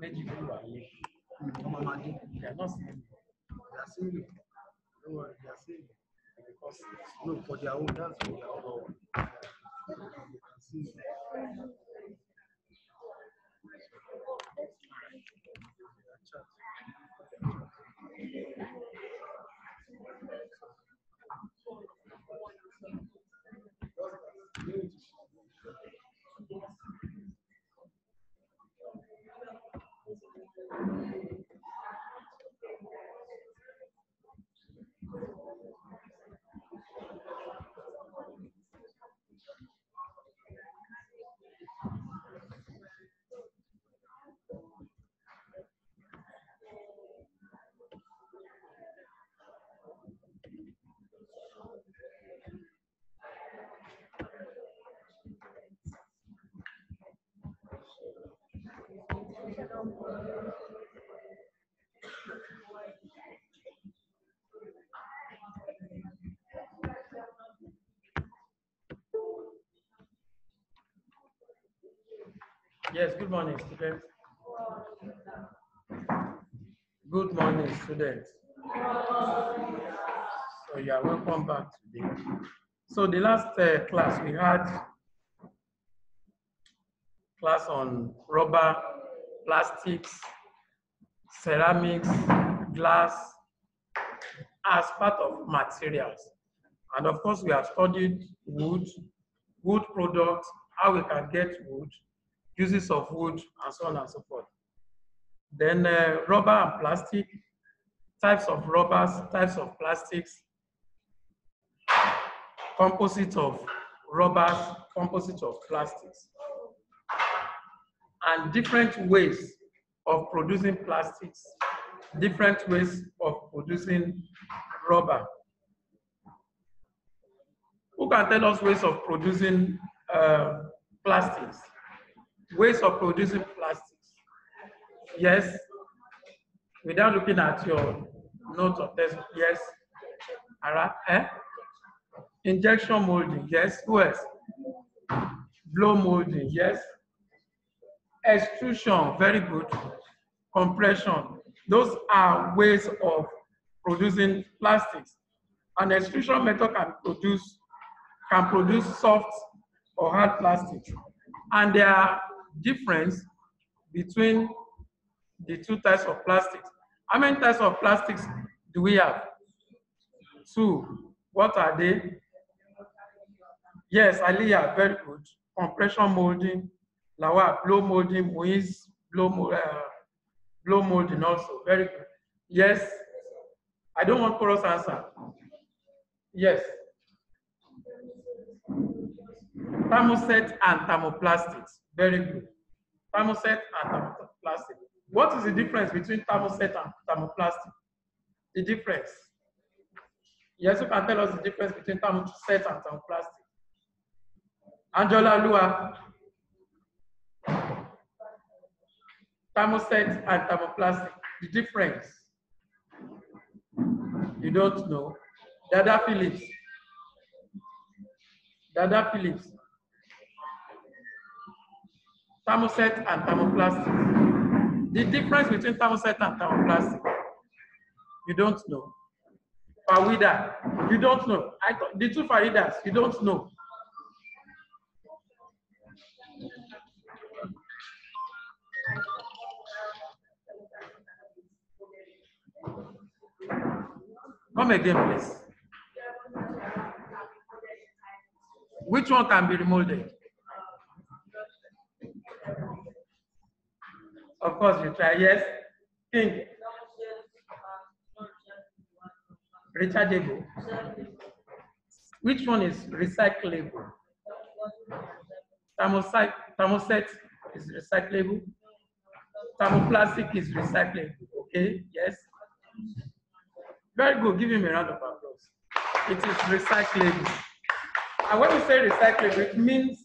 They are not saying. They are saying, don't worry, they are saying. Because, no, for their own, that's for their own. They can see. Yes, good morning, students. Good morning, students. So you are welcome back today. So the last class we had class on rubber, plastics, ceramics, glass as part of materials. And of course, we have studied wood, wood products, how we can get wood, uses of wood, and so on and so forth. Then rubber and plastic, types of rubbers, types of plastics, composite of rubbers, composite of plastics, and different ways of producing plastics, different ways of producing rubber. Who can tell us ways of producing plastics? Ways of producing plastics. Yes. Without looking at your notes of test. Yes. Injection molding. Yes. Who else? Blow molding. Yes. Extrusion. Very good. Compression. Those are ways of producing plastics. An extrusion method can produce soft or hard plastic. And there are difference between the two types of plastics. How many types of plastics do we have? 2. What are they? Yes, Aliyah, very good. Compression molding, Lawal, blow molding, Moise, blow molding also, very good. Yes, I don't want chorus answer. Yes. Thermoset and thermoplastics, very good. Thermoset and thermoplastic. What is the difference between thermoset and thermoplastic? The difference. Yes, you can tell us the difference between thermoset and thermoplastic. Angela Lua. Thermoset and thermoplastic. The difference. You don't know. Dada Phillips. Dada Phillips. Thermoset and thermoplastic. The difference between thermoset and thermoplastic. You don't know. Farida, you don't know. The two Faridas, you don't know. Come again, please. Which one can be remolded? Of course, you try. Yes. King. Rechargeable. Which one is recyclable? Thermoset is recyclable. Thermoplastic is recyclable. Okay, yes. Very good. Give him a round of applause. It is recyclable. And when we say recyclable, it means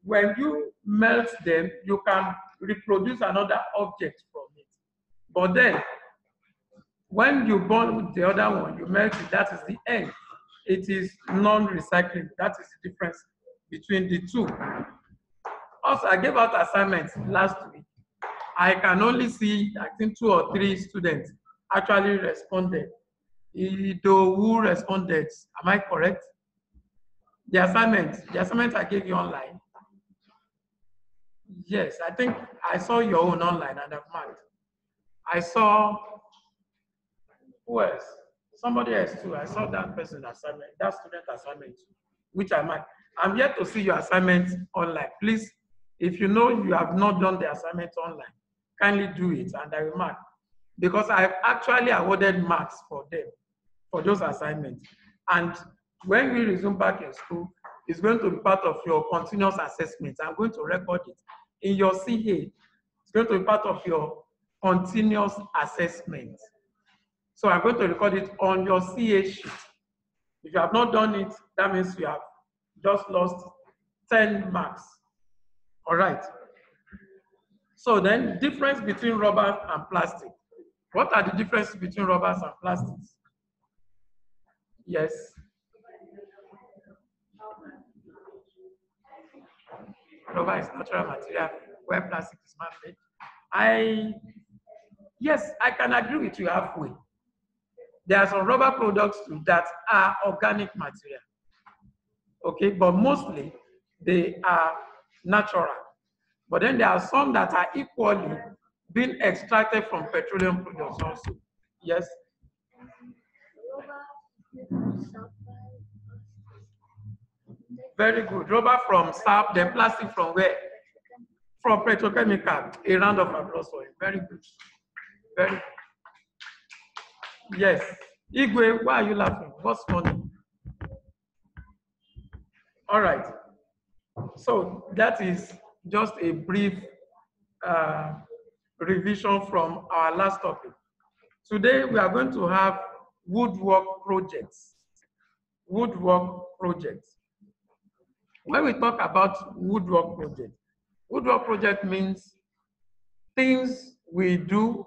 when you melt them, you can reproduce another object from it. But then, when you burn with the other one, you melt it, that is the end. It is non-recycling. That is the difference between the two. Also, I gave out assignments last week, I can only see, I think 2 or 3 students actually responded. Who responded? Am I correct? The assignment I gave you online. Yes, I think I saw your own online and I've marked. I saw, who else? Somebody else too. I saw that person assignment, that student assignment too, which I marked. I'm yet to see your assignment online. Please, if you know you have not done the assignment online, kindly do it and I will mark. Because I've actually awarded marks for them, for those assignments. And when we resume back in school, it's going to be part of your continuous assessment. I'm going to record it. In your CA, it's going to be part of your continuous assessment. So I'm going to record it on your CA sheet. If you have not done it, that means you have just lost 10 marks. All right. So then, difference between rubber and plastic. What are the differences between rubbers and plastics? Yes. Rubber is natural material where plastic is man-made. Yes, I can agree with you halfway. There are some rubber products that are organic material. Okay, but mostly they are natural. But then there are some that are equally being extracted from petroleum products also. Yes. Very good. Rubber from sap, then plastic from where? From petrochemical. A round of applause for him. Very good. Very good. Yes. Igwe, why are you laughing? What's funny? All right. So that is just a brief revision from our last topic. Today we are going to have woodwork projects. Woodwork projects. When we talk about woodwork project means things we do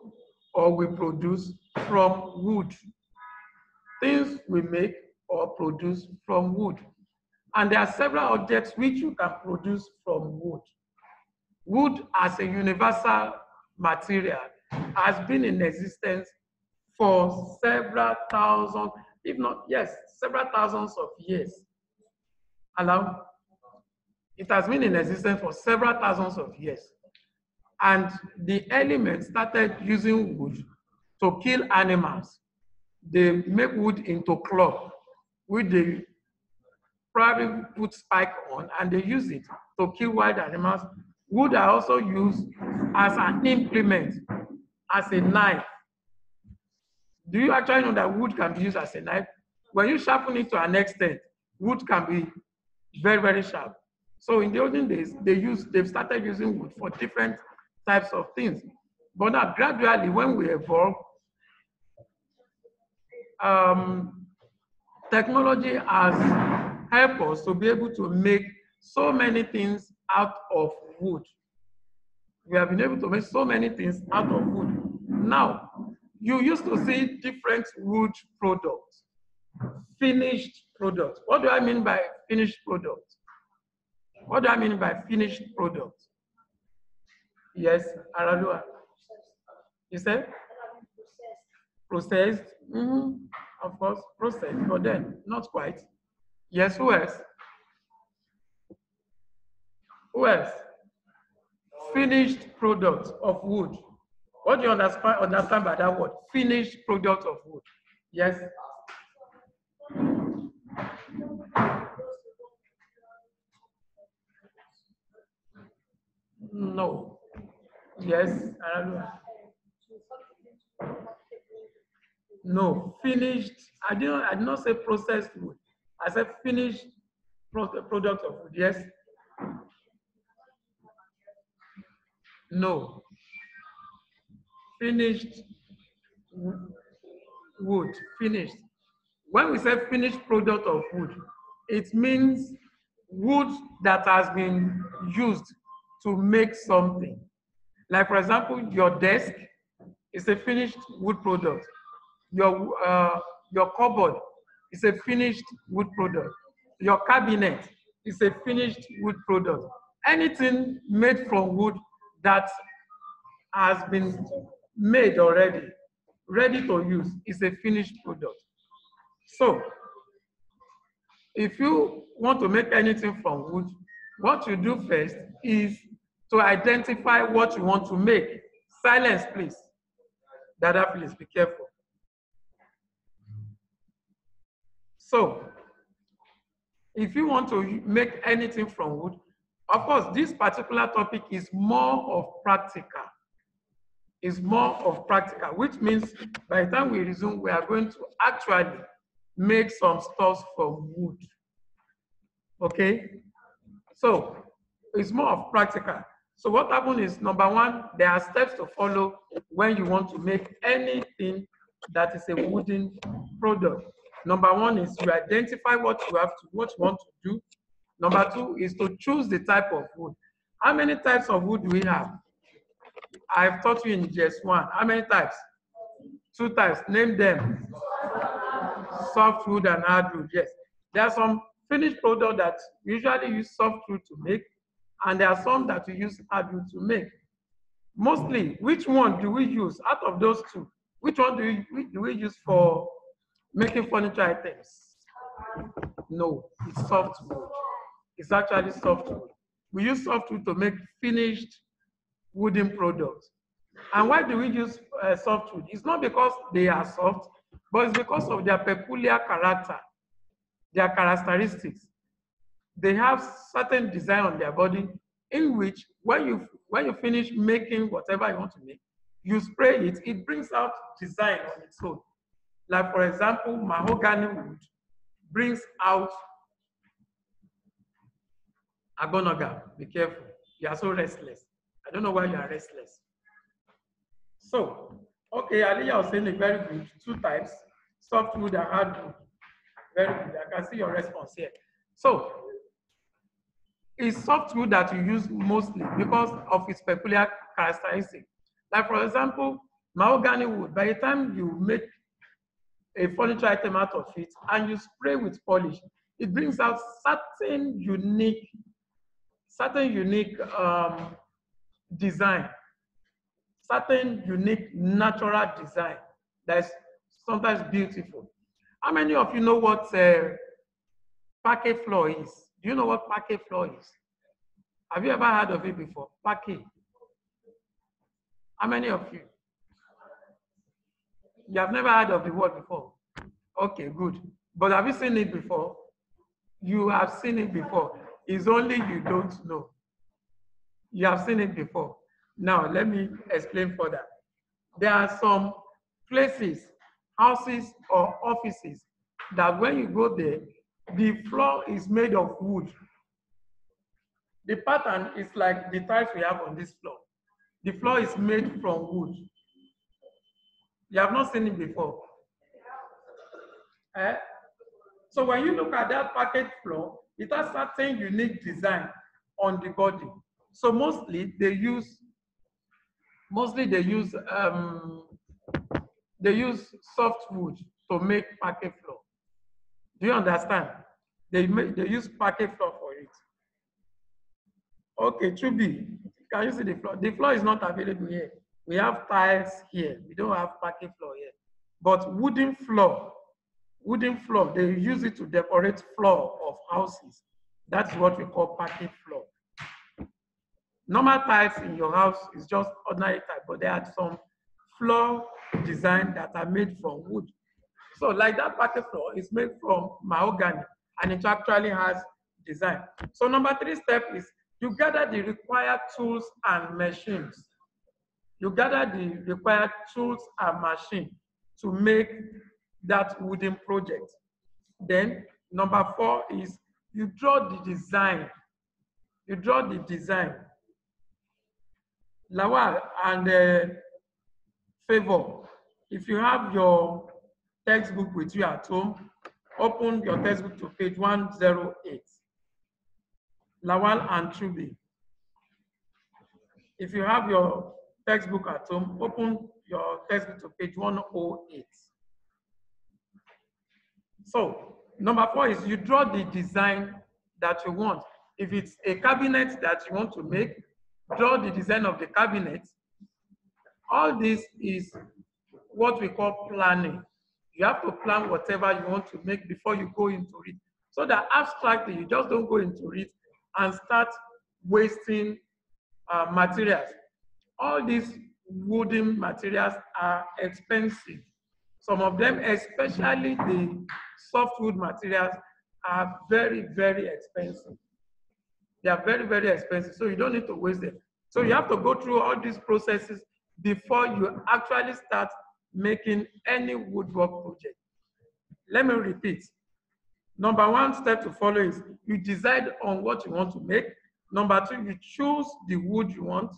or we produce from wood. Things we make or produce from wood. And there are several objects which you can produce from wood. Wood as a universal material has been in existence for several thousand, if not, yes, several thousands of years. Allow? It has been in existence for several thousands of years. And the elements started using wood to kill animals. They make wood into cloth, which they probably put spike on, and they use it to kill wild animals. Wood are also used as an implement, as a knife. Do you actually know that wood can be used as a knife? When you sharpen it to an extent, wood can be very, very sharp. So in the olden days, they've started using wood for different types of things. But now gradually, when we evolve, technology has helped us to be able to make so many things out of wood. We have been able to make so many things out of wood. Now, you used to see different wood products, finished products. What do I mean by finished products? What do I mean by finished products? Yes, Aralua. You said? Processed? Of course, processed, but then not quite. Yes, who else? Who else? Finished product of wood. What do you understand by that word? Finished product of wood. Yes. No. Yes. No. Finished. I did not say processed wood. I said finished product of wood. Yes. No. Finished wood. Finished. When we say finished product of wood, it means wood that has been used to make something. Like, for example, your desk is a finished wood product. Your cupboard is a finished wood product. Your cabinet is a finished wood product. Anything made from wood that has been made already, ready to use, is a finished product. So, if you want to make anything from wood, what you do first is to identify what you want to make. Silence, please. Dada, please be careful. So, if you want to make anything from wood, of course, this particular topic is more of practical. It's more of practical, which means by the time we resume, we are going to actually make some stuff from wood. Okay? So, it's more of practical. So what happens is, number one, there are steps to follow when you want to make anything that is a wooden product. Number one is you identify what you want to do. Number two is to choose the type of wood. How many types of wood do we have? I've taught you in just one. How many types? 2 types. Name them. Softwood and hardwood. Yes. There are some finished products that usually use softwood to make, and there are some that we use hardwood to make. Mostly, which one do we use out of those two? Which one do we use for making furniture items? No, it's softwood. It's actually softwood. We use softwood to make finished wooden products. And why do we use softwood? It's not because they are soft, but it's because of their peculiar character, their characteristics. They have certain design on their body in which when you finish making whatever you want to make, you spray it, it brings out design on its own. Like for example, mahogany wood brings out agonaga. Be careful. You are so restless. I don't know why you are restless. So, okay, Aliyah was saying very good. 2 types, softwood and hardwood. Very good. I can see your response here. So, it's softwood that you use mostly because of its peculiar characteristics. Like for example, mahogany wood, by the time you make a furniture item out of it and you spray with polish, it brings out certain unique design, certain unique natural design that's sometimes beautiful. How many of you know what parquet floor is? Do you know what parquet floor is? Have you ever heard of it before? Parquet. How many of you? You have never heard of the word before? Okay, good. But have you seen it before? You have seen it before. It's only you don't know. You have seen it before. Now, let me explain further. There are some places, houses or offices that when you go there, the floor is made of wood. The pattern is like the tiles we have on this floor. The floor is made from wood. You have not seen it before. So when you look at that parquet floor, it has certain unique design on the body. So mostly they use softwood to make parquet floor. Do you understand? They use parquet floor for it. Okay, Chubi, can you see the floor? The floor is not available here. We have tiles here. We don't have parquet floor here. But wooden floor, they use it to decorate floor of houses. That's what we call parquet floor. Normal tiles in your house is just ordinary tile, but there are some floor design that are made from wood. So like that parquet floor is made from mahogany and it actually has design. So number 3 step is you gather the required tools and machines. You gather the required tools and machine to make that wooden project. Then number 4 is you draw the design. You draw the design. Lawal and Favor, if you have your textbook with you at home, open your textbook to page 108. Lawal and Truby, if you have your textbook at home, open your textbook to page 108. So, number 4 is you draw the design that you want. If it's a cabinet that you want to make, draw the design of the cabinet. All this is what we call planning. You have to plan whatever you want to make before you go into it. So that abstractly, you just don't go into it and start wasting materials. All these wooden materials are expensive. Some of them, especially the softwood materials, are very, very expensive. They are very, very expensive, so you don't need to waste them. So you have to go through all these processes before you actually start making any woodwork project. Let me repeat. Number one step to follow is you decide on what you want to make. Number two, you choose the wood you want.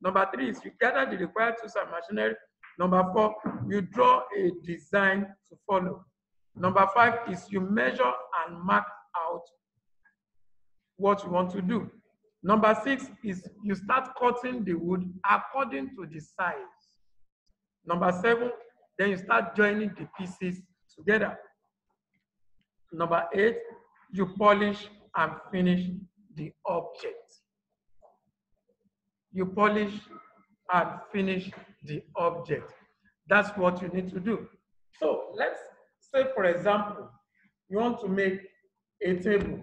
Number three is you gather the required tools and machinery. Number four, you draw a design to follow. Number five is you measure and mark out what you want to do. Number six is you start cutting the wood according to the size. Number seven, then you start joining the pieces together. Number eight, you polish and finish the object. You polish and finish the object. That's what you need to do. So let's say, for example, you want to make a table.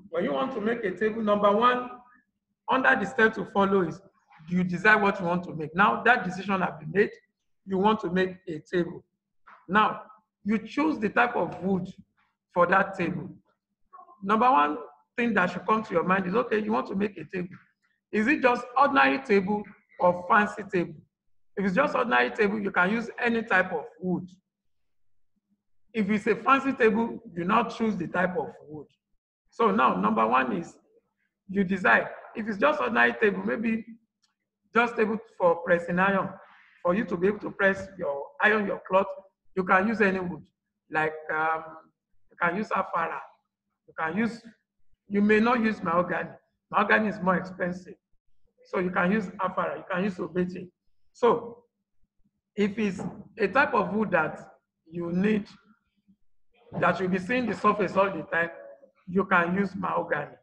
When you want to make a table, number one, under the step to follow is you decide what you want to make. Now that decision has been made, you want to make a table. Now, you choose the type of wood for that table. Number one thing that should come to your mind is, okay, you want to make a table. Is it just ordinary table or fancy table? If it's just ordinary table, you can use any type of wood. If it's a fancy table, you now choose the type of wood. So now, number one is you decide. If it's just ordinary table, maybe just table for pressing iron, for you to be able to iron your cloth, you can use any wood. Like you can use afara. You may not use mahogany. Mahogany is more expensive. So you can use afara, you can use obeti. So if it's a type of wood that you need, that you'll be seeing the surface all the time, you can use mahogany.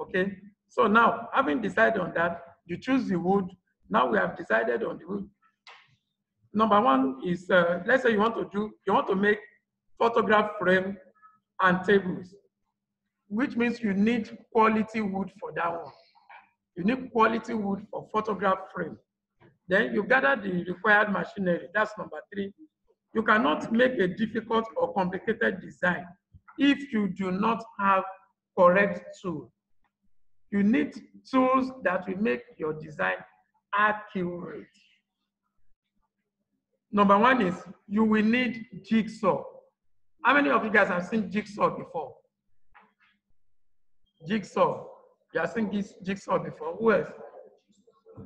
Okay? So now, having decided on that, you choose the wood. Now we have decided on the wood. Number one is, let's say you want to make photograph frame and tables, which means you need quality wood for that one. You need quality wood for photograph frame. Then you gather the required machinery. That's number three. You cannot make a difficult or complicated design if you do not have correct tools. You need tools that will make your design accurate. Number one is you will need jigsaw. How many of you guys have seen jigsaw before? Jigsaw. You have seen this jigsaw before. Who else?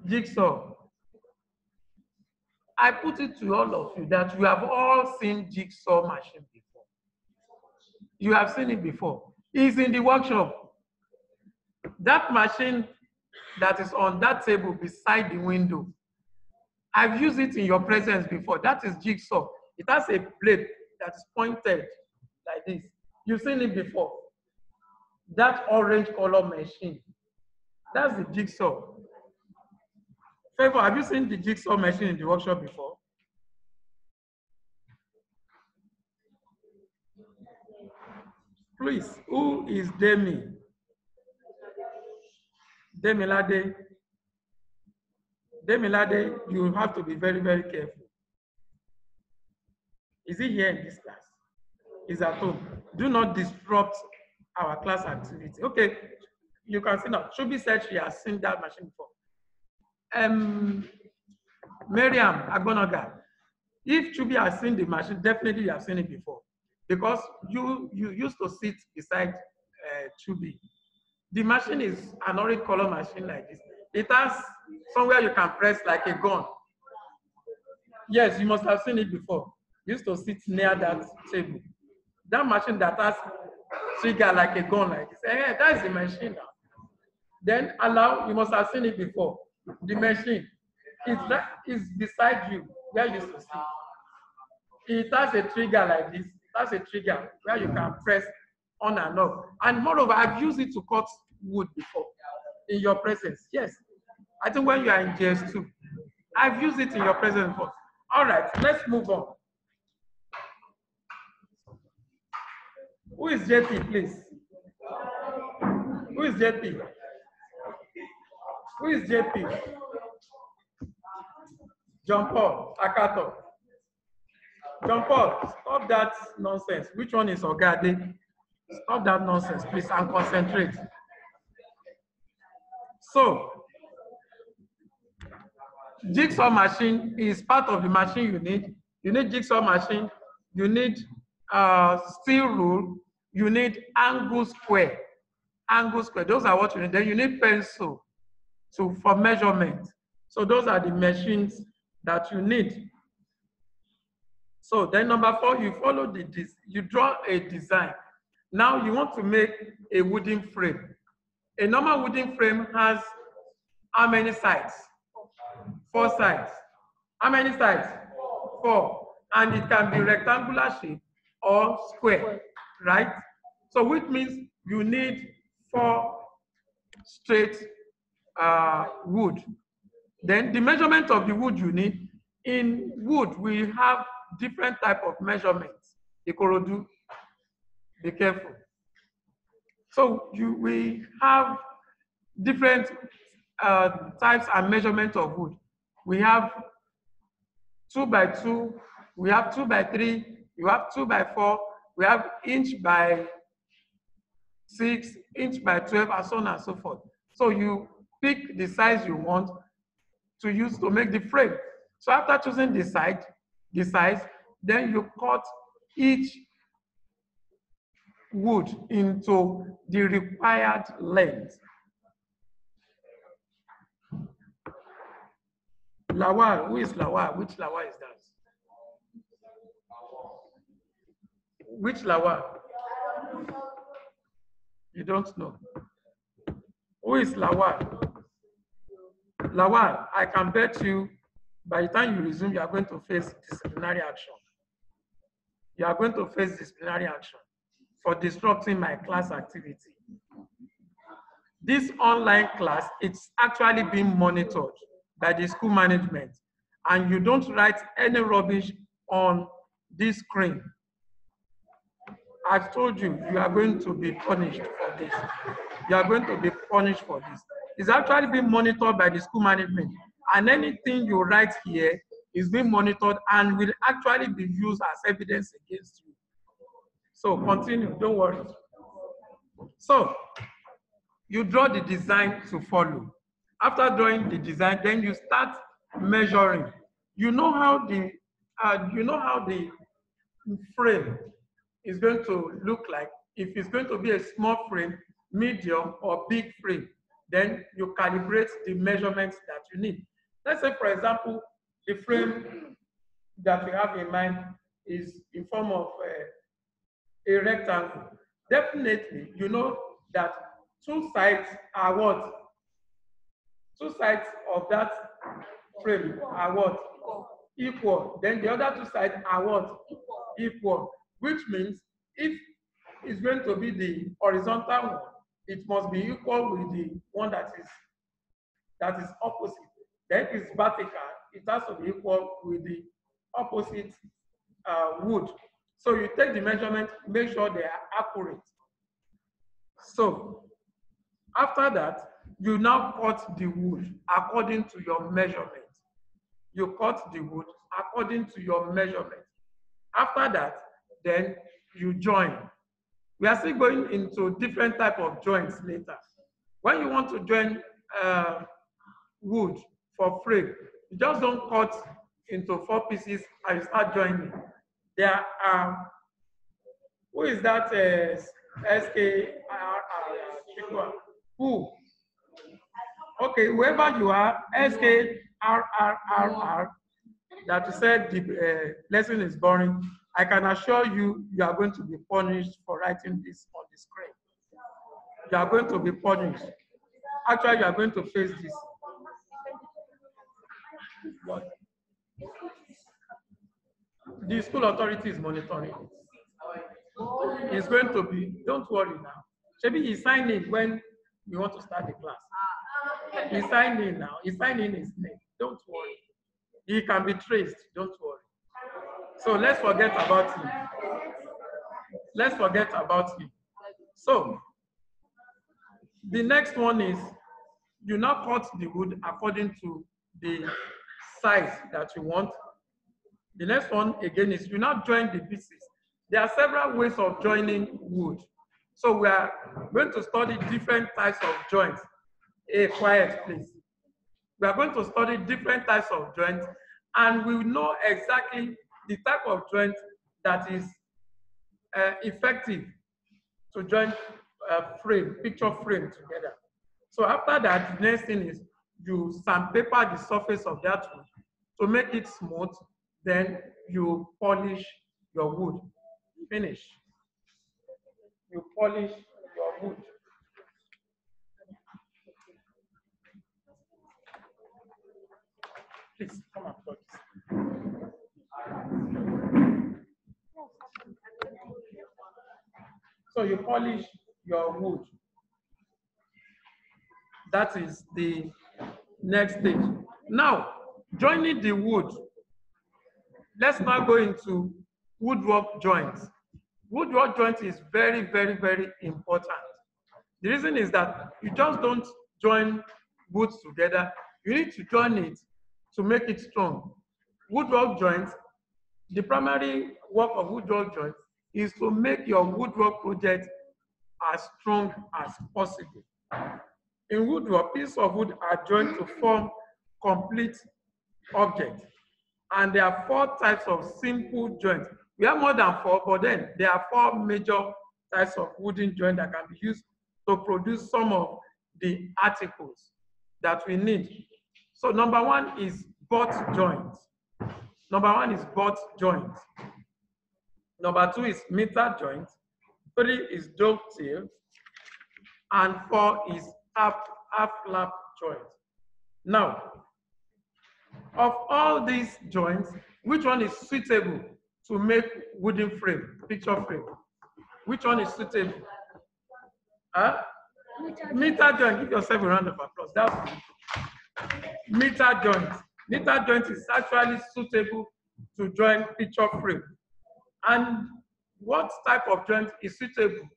Jigsaw. I put it to all of you that you have all seen jigsaw machine before. You have seen it before. It's in the workshop. That machine that is on that table beside the window, I've used it in your presence before. That is jigsaw. It has a blade that's pointed like this. You've seen it before. That orange color machine, that's the jigsaw. Favor, have you seen the jigsaw machine in the workshop before? Please, who is Demi? Demilade. Demilade, you have to be very, very careful. Is he here in this class? He's at home. Do not disrupt our class activity. Okay, you can see now. Shubi said she has seen that machine before. Miriam Agbonaga, if Chubi has seen the machine, definitely you have seen it before, because you used to sit beside Chubi. The machine is an orange color machine like this. It has somewhere you can press like a gun. Yes, you must have seen it before. You used to sit near that table. That machine that has trigger like a gun like this. Hey, that is the machine now. Then allow, you must have seen it before. The machine is beside you where you used to see. It has a trigger like this. It has a trigger where you can press on and off. And moreover, I've used it to cut wood before in your presence. Yes. I think when you are in JS2, I've used it in your presence before. All right, let's move on. Who is JP, please? Who is JP? Who is JP? John Paul Akato. John Paul, stop that nonsense. Which one is Ogade? Stop that nonsense, please, and concentrate. So, jigsaw machine is part of the machine you need. You need jigsaw machine, you need steel rule, you need angle square. Angle square, those are what you need. Then you need pencil for measurement. So those are the machines that you need. So then number 4, you follow you draw a design. Now you want to make a wooden frame. A normal wooden frame has how many sides? 4 sides. How many sides? 4. And it can be rectangular shape or square, right? So which means you need 4 straight wood. Then the measurement of the wood you need. In wood, we have different type of measurements. Ikorodu, be careful. So we have different types and measurement of wood. We have 2 by 2, we have 2 by 3, you have 2 by 4, we have inch by 6, inch by 12, and so on and so forth. So you pick the size you want to use to make the frame. So after choosing the size, then you cut each wood into the required length. Lawal, who is Lawal? Which Lawal is that? Which Lawal? You don't know. Who is Lawal? Lawal, I can bet you by the time you resume, you are going to face disciplinary action. You are going to face disciplinary action for disrupting my class activity. This online class, it's actually being monitored by the school management, and you don't write any rubbish on this screen. I've told you, you are going to be punished for this. You are going to be punished for this. It's actually being monitored by the school management, and anything you write here is being monitored and will actually be used as evidence against you. So continue, don't worry. So you draw the design to follow. After drawing the design, then you start measuring. You know how the frame is going to look like. If it's going to be a small frame, medium, or big frame, then you calibrate the measurements that you need. Let's say, for example, the frame that you have in mind is in form of a rectangle. Definitely, you know that 2 sides are what? 2 sides of that frame are what? Equal. Then the other 2 sides are what? Equal. Which means if it's going to be the horizontal one, it must be equal with the one that is opposite. Then if it's vertical, it has to be equal with the opposite wood. So you take the measurement, make sure they are accurate. So after that, you now cut the wood according to your measurement. You cut the wood according to your measurement. After that, then you join. We are still going into different type of joints later. When you want to join wood for frame, you just don't cut into 4 pieces and you start joining. There are, who is that SKRR? Who? Okay, whoever you are, SKRRR, that you said the lesson is boring, I can assure you, you are going to be punished for writing this on the screen. You are going to be punished. Actually, you are going to face this. What? The school authority is monitoring it. It's going to be, don't worry now. Maybe he signed in when we want to start the class. He signed in now. He signed in his name. Don't worry. He can be traced, don't worry. So let's forget about him. Let's forget about him. So the next one is you now cut the wood according to the size that you want. The next one again is you now join the pieces. There are several ways of joining wood. So we are going to study different types of joints. A quiet, please. We are going to study different types of joints, and we will know exactly the type of joint that is effective to join picture frame together. So after that, the next thing is you sandpaper the surface of that wood to make it smooth. Then you polish your wood. Finish. You polish your wood. Please come and touch this. So you polish your wood. That is the next stage. Now, joining the wood, let's now go into woodwork joints. Woodwork joint is very, very, very important. The reason is that you just don't join woods together. You need to join it to make it strong. Woodwork joints, the primary work of woodwork joints is to make your woodwork project as strong as possible. In woodwork, pieces of wood are joined to form complete objects. And there are 4 types of simple joints. We have more than 4, but then there are 4 major types of wooden joint that can be used to produce some of the articles that we need. So number 1 is butt joint. Number 1 is butt joint. Number 2 is meter joint. 3 is dovetail. And 4 is half lap joint. Now, of all these joints, which one is suitable to make wooden frame, picture frame? Which one is suitable? Huh? Meter joint. Give yourself a round of applause. That's meter joint. Meter joint is actually suitable to join picture frame. And what type of joint is suitable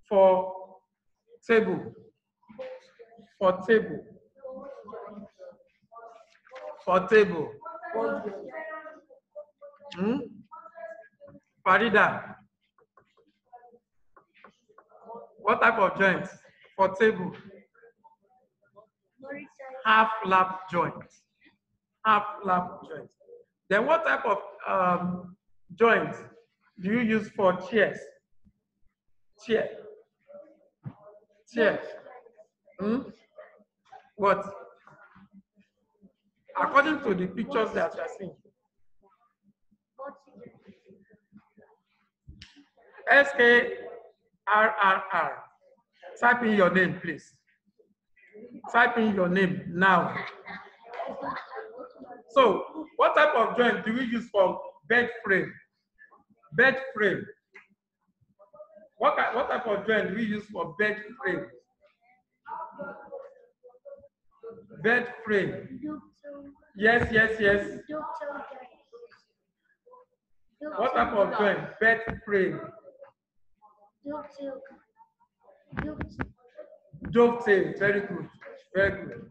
for table? For table. For table. Farida. What type of joint? For table. Half lap joint. Half lap joint. Then what type of joint do you use for chairs? Chair. Chair. What? According to the pictures that you are seeing. SKRRR. Type in your name, please. Type in your name now. So, what type of joint do we use for bed frame? Bed frame. What type of joint do we use for bed frame? Bed frame. Yes, yes, yes. What type of joint? Bed frame. Dovetail. Very good. Very good.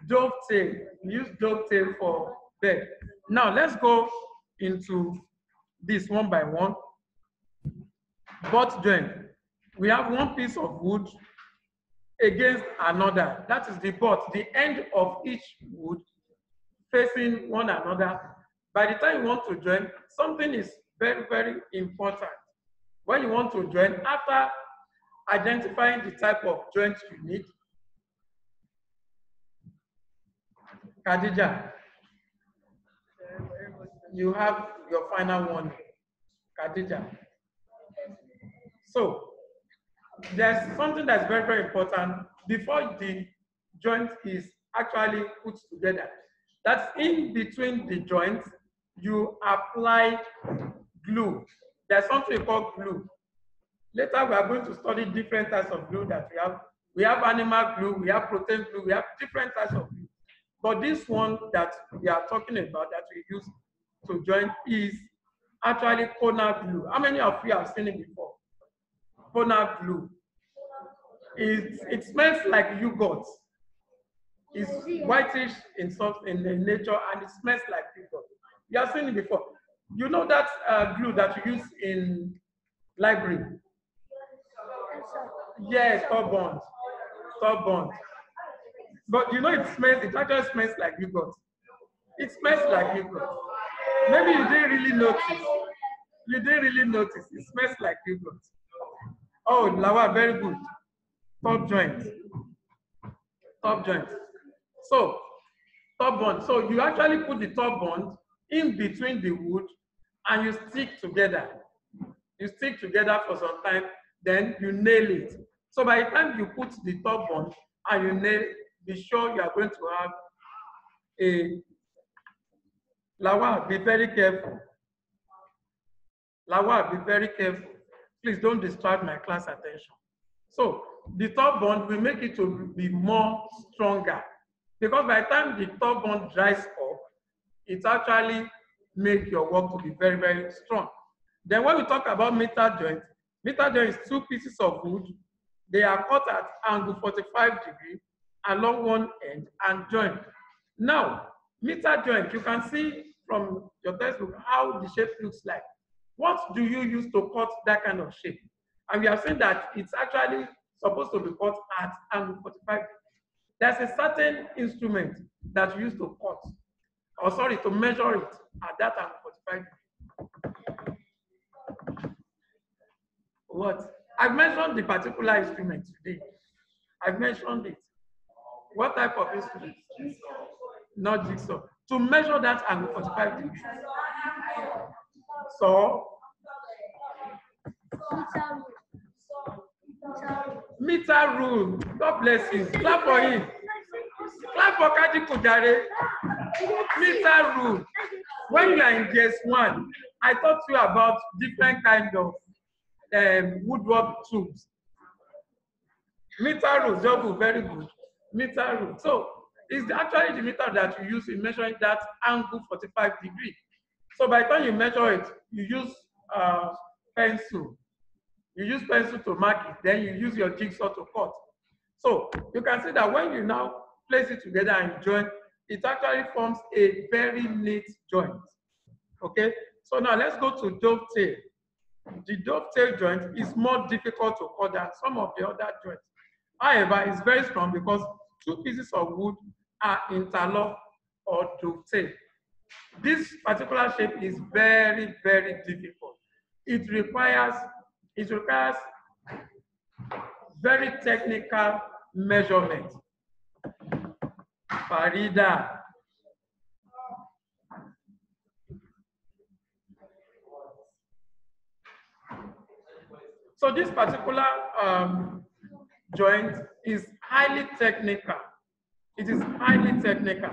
Dovetail. Use dovetail for bed. Now let's go into this one by one. Butt joint. We have one piece of wood against another. That is the butt, the end of each wood facing one another. By the time you want to join, something is very, very important. When you want to join, after identifying the type of joint you need, Khadija, you have your final one, Khadija. So, there's something that's very, very important before the joint is actually put together. That's in between the joints, you apply glue. There's something called glue. Later, we are going to study different types of glue that we have. We have animal glue, we have protein glue, we have different types of glue. But this one that we are talking about that we use to join is actually Kona glue. How many of you have seen it before? Kona glue. It smells like yogurt. It's whitish in nature and it smells like yogurt. You have seen it before. You know that glue that you use in library? Yes, Top-Bond. Top-Bond. But you know it actually smells like yogurt. It smells like yogurt. Maybe you didn't really notice. You didn't really notice. It smells like yogurt. Oh, Lawa, very good. Top joint. Top joint. So, Top-Bond. So you actually put the Top-Bond in between the wood and you stick together. You stick together for some time, then you nail it. So by the time you put the Top-Bond and you nail, be sure you are going to have a Lawa, be very careful. Lawa, be very careful. Please don't distract my class attention. So the Top-Bond will make it to be more stronger. Because by the time the Top-Bond dries up, it actually makes your work to be very, very strong. Then when we talk about meter joint is 2 pieces of wood. They are cut at angle 45 degrees along one end and joined. Now, meter joint, you can see from your textbook how the shape looks like. What do you use to cut that kind of shape? And we have seen that it's actually supposed to be cut at angle 45 degrees. There's a certain instrument that you use to cut, or sorry, to measure it at that angle 45 degrees. What? I've mentioned the particular instrument today. I've mentioned it. What type of instrument? Not jigsaw. To measure that angle 45 degrees. So, meter rule. God bless you. Clap for him. Clap for Kaji Kujare. Meter rule. When you are in GS1, I taught you about different kinds of woodwork tools. Meter rule, job very good. Meter rule. So it's actually the meter that you use in measuring that angle 45 degrees. So by the time you measure it, you use pencil. You use pencil to mark it, then you use your jigsaw to cut. So you can see that when you now place it together and join, it actually forms a very neat joint. Okay, so now let's go to dovetail. The dovetail joint is more difficult to cut than some of the other joints. However, it's very strong because 2 pieces of wood are interlocked or dovetail. This particular shape is very, very difficult. It requires very technical measurement. Farida. So this particular joint is highly technical. It is highly technical.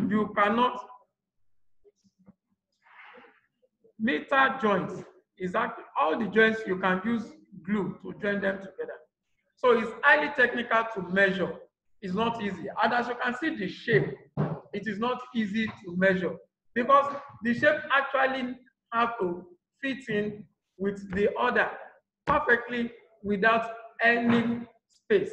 You cannot. Meter joints is actually all the joints you can use glue to join them together. So it's highly technical to measure. It's not easy. And as you can see the shape, it is not easy to measure because the shape actually have to fit in with the other perfectly without any space.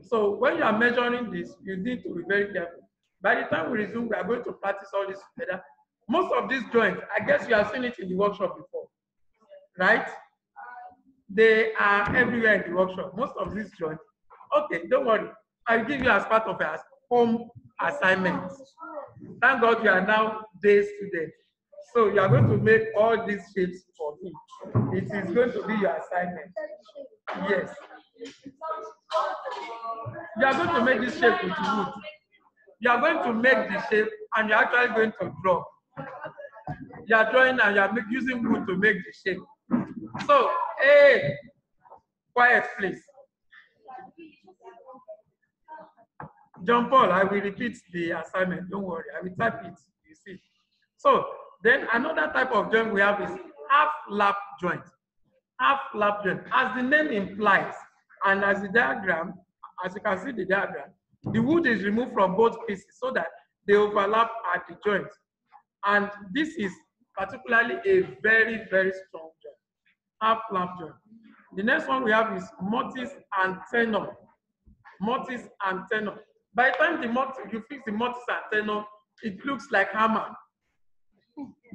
So when you are measuring this, you need to be very careful. By the time we resume, we are going to practice all this together. Most of these joints, I guess you have seen it in the workshop before, right? They are everywhere in the workshop. Most of these joints. Okay, don't worry. I'll give you as part of a home assignment. Thank God you are now day student. So you are going to make all these shapes for me. It is going to be your assignment. Yes. You are going to make this shape with wood. You are going to make the shape and you are actually going to draw. You are drawing and you are using wood to make the shape. So, hey, quiet please. John Paul, I will repeat the assignment. Don't worry, I will type it. You see. So then another type of joint we have is half lap joint. Half lap joint, as the name implies, and as the diagram, as you can see the diagram, The wood is removed from both pieces so that they overlap at the joint. And this is particularly a very, very strong joint, half flap joint. The next one we have is mortise and tenon. Mortise and tenon. By the time you fix the mortise and tenon, it looks like hammer.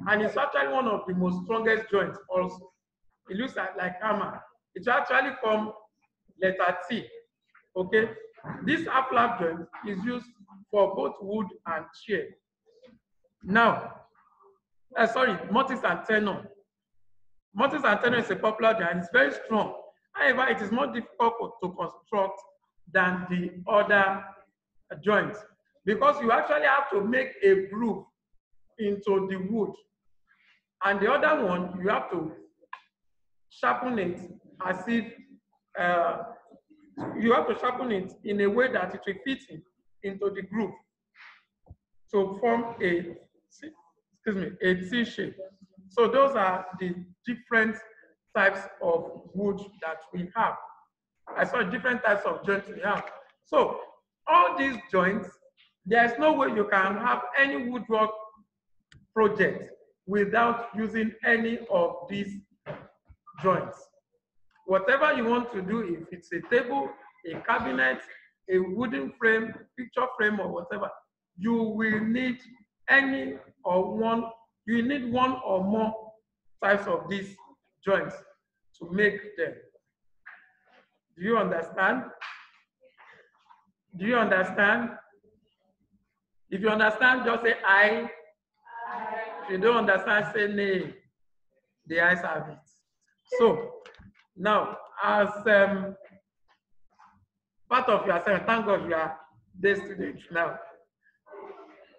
And it's actually one of the most strongest joints also. It looks like hammer. It actually from letter T. Okay? This half flap joint is used for both wood and chair. Now, mortise and tenon. Mortise and tenon is a popular joint. It's very strong. However, it is more difficult to construct than the other joints because you actually have to make a groove into the wood. And the other one, you have to sharpen it as if you have to sharpen it in a way that it will fit into the groove to form a T shape. So those are the different types of wood that we have. Different types of joints we have. So all these joints, there's no way you can have any woodwork project without using any of these joints. Whatever you want to do, if it's a table, a cabinet, a wooden frame, picture frame, or whatever, you will need one or more types of these joints to make them. Do you understand? Do you understand? If you understand, just say I. If you don't understand, say nay. The eyes have it. So now, as part of your assignment, thank God you are day students now.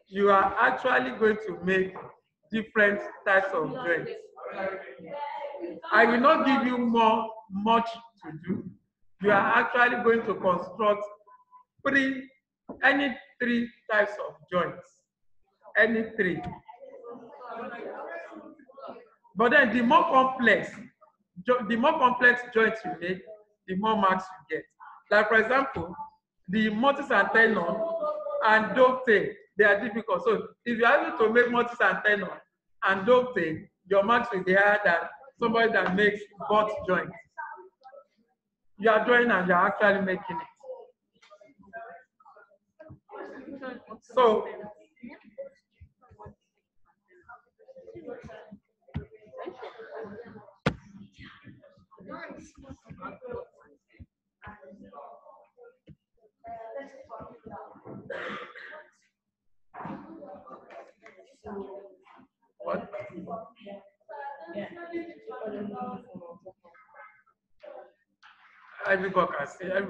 You are actually going to make different types of joints. I will not give you much to do. You are actually going to construct any three types of joints. Any three. But then the more complex joints you make, the more marks you get. Like for example, the mortise and tenon and dovetail, they are difficult. So if you are able to make mortise and tenon and dovetail, your marks will be higher than somebody that makes both joints. You are drawing and you are actually making it. So what? Everybody can see it.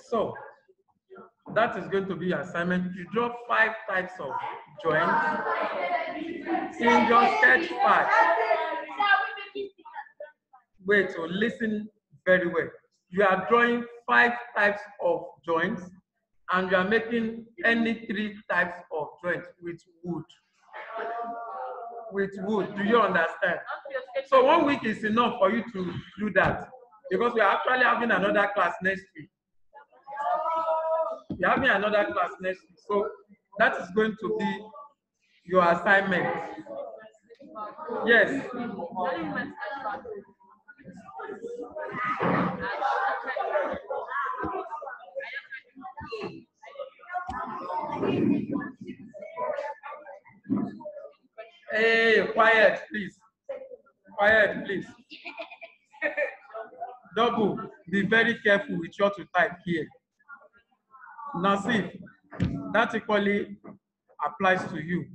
So that is going to be your assignment. You draw 5 types of joints in your sketch pad. Wait, so listen very well. You are drawing 5 types of joints and you are making any 3 types of joint with wood. With wood, do you understand? So 1 week is enough for you to do that, because we are actually having another class next week. We are having another class next week, so that is going to be your assignment. Yes. Hey, quiet, please. Quiet, please. Double, be very careful with what you type here. Nasif, that equally applies to you.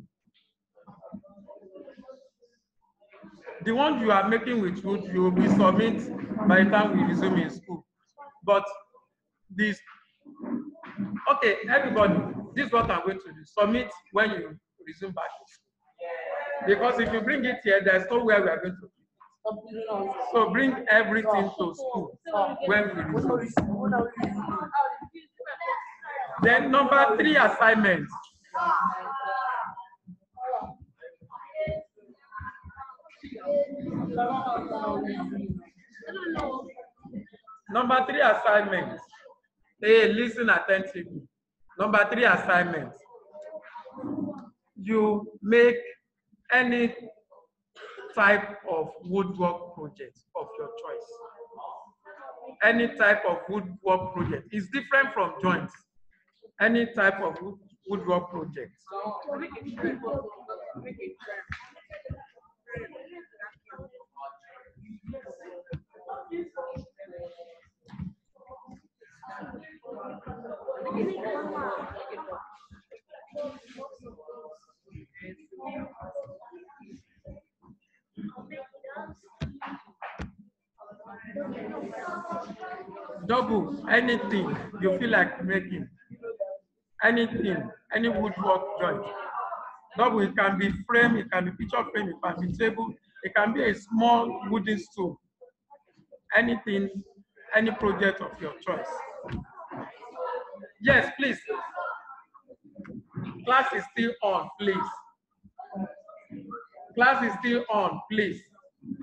The one you are making with wood, you will be submit by the time we resume in school. But this, okay, everybody, this is what I'm going to do. Submit when you resume back to school. Because if you bring it here, there's nowhere we are going to put it. So bring everything to school when we resume. Then number 3 assignment. Number 3 assignment. Hey, listen attentively. Number 3 assignment. You make any type of woodwork project of your choice. Any type of woodwork project is different from joints. Any type of woodwork project. Double, anything you feel like making, anything, any woodwork joint. Double, it can be frame, it can be picture frame, it can be table, it can be a small wooden stool. Anything, any project of your choice. Yes, please. Class is still on, please. Class is still on, please.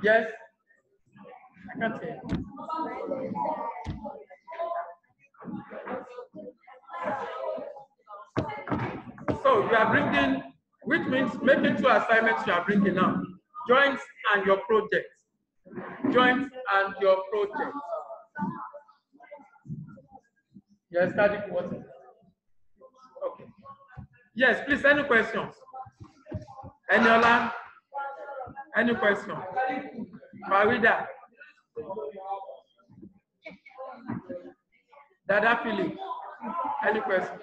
Yes? I can't hear. So you are bringing, which means making 2 assignments you are bringing now. Joints and your project. Joints and your project. Yes, Kadik, what? Okay. Yes, please, any questions? Eniola? Any question? Farida? Dada Philip? Any question?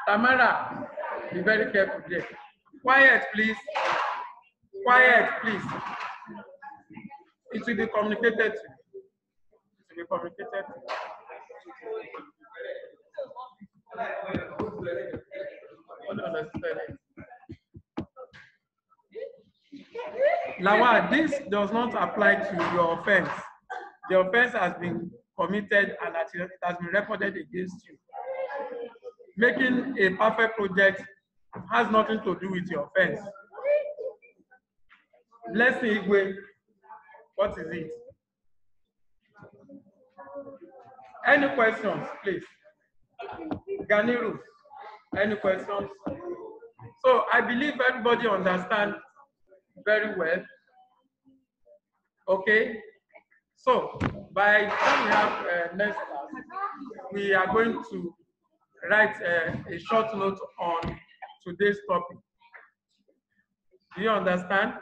Tamara, be very careful there. Quiet, please. Quiet, please. It will be communicated to you. It will be communicated to you. Lawal, this does not apply to your offense. The offense has been committed and it has been reported against you. Making a perfect project has nothing to do with your offense. Blessing Igwe, what is it? Any questions, please? Ganiru, any questions? So I believe everybody understands very well. Okay? So by the time we have next class, we are going to write a short note on today's topic. Do you understand?